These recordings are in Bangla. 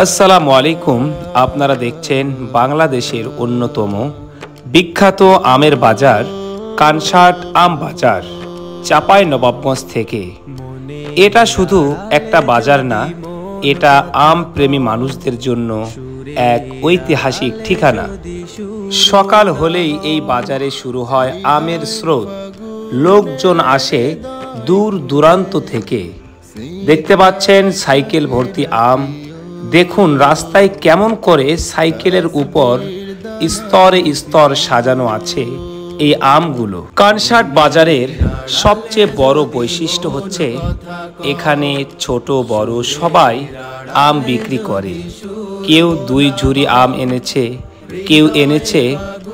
আসসালামু আলাইকুম। আপনারা দেখছেন বাংলাদেশের অন্যতম বিখ্যাত আমের বাজার কানসাট আম বাজার, চাঁপাইনবাবগঞ্জ থেকে। এটা শুধু একটা বাজার না, এটা আম প্রেমী মানুষদের জন্য এক ঐতিহাসিক ঠিকানা। সকাল হলেই এই বাজারে শুরু হয় আমের স্রোত। লোকজন আসে দূর দূরান্ত থেকে। দেখতে পাচ্ছেন সাইকেল ভর্তি আম। দেখুন রাস্তায় কেমন করে সাইকেলের উপর স্তরে স্তর সাজানো আছে এই আমগুলো। কানসাট বাজারের সবচেয়ে বড় বৈশিষ্ট্য হচ্ছে এখানে ছোট বড় সবাই আম বিক্রি করে। কেউ 2 ঝুড়ি আম এনেছে, কেউ এনেছে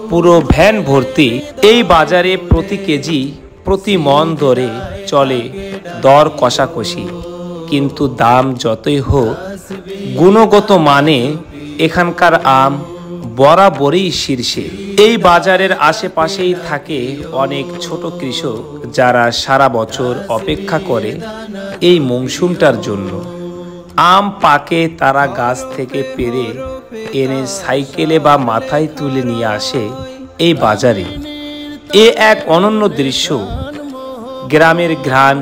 পুরো ভ্যান ভর্তি। এই বাজারে প্রতি কেজি প্রতি মন দরে চলে দর কষাকষি, কিন্তু দাম যতই হোক গুণগত মানে এখানকার আম বরাবরই শীর্ষে। এই বাজারের আশেপাশেই থাকে অনেক ছোট কৃষক যারা সারা বছর অপেক্ষা করে এই মৌসুমটার জন্য। আম পাকে তারা গাছ থেকে পেড়ে এনে সাইকেলে বা মাথায় তুলে নিয়ে আসে এই বাজারে। এ এক অনন্য দৃশ্য, গ্রামের ঘ্রাণ,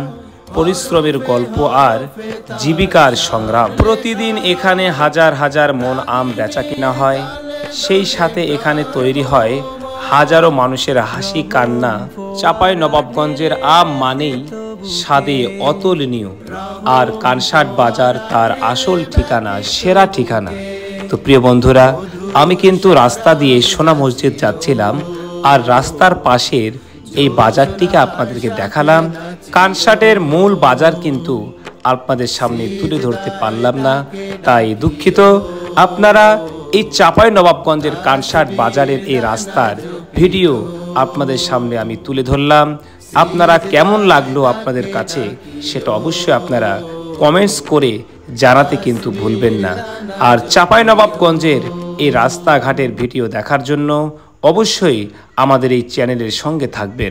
পরিশ্রমের গল্প আর জীবিকার সংগ্রাম। প্রতিদিন এখানে হাজার হাজার মন আম বেচা কিনা হয়, সেই সাথে এখানে তৈরি হয় হাজারো মানুষের হাসি কান্না। চাঁপাইনবাবগঞ্জের আম মানেই স্বাদে অতুলনীয়, আর কানসাট বাজার তার আসল ঠিকানা, সেরা ঠিকানা। তো প্রিয় বন্ধুরা, আমি কিন্তু রাস্তা দিয়ে সোনা মসজিদ যাচ্ছিলাম, আর রাস্তার পাশের এই বাজারটিকে আপনাদেরকে দেখালাম। কানসাটের মূল বাজার কিন্তু আপনাদের সামনে তুলে ধরতে পারলাম না, তাই দুঃখিত। আপনারা এই চাঁপাইনবাবগঞ্জের কানসাট বাজারের এই রাস্তার ভিডিও আপনাদের সামনে আমি তুলে ধরলাম। আপনারা কেমন লাগলো আপনাদের কাছে সেটা অবশ্যই আপনারা কমেন্টস করে জানাতে কিন্তু ভুলবেন না। আর চাঁপাইনবাবগঞ্জের এই রাস্তাঘাটের ভিডিও দেখার জন্য অবশ্যই আমাদের এই চ্যানেলের সঙ্গে থাকবেন।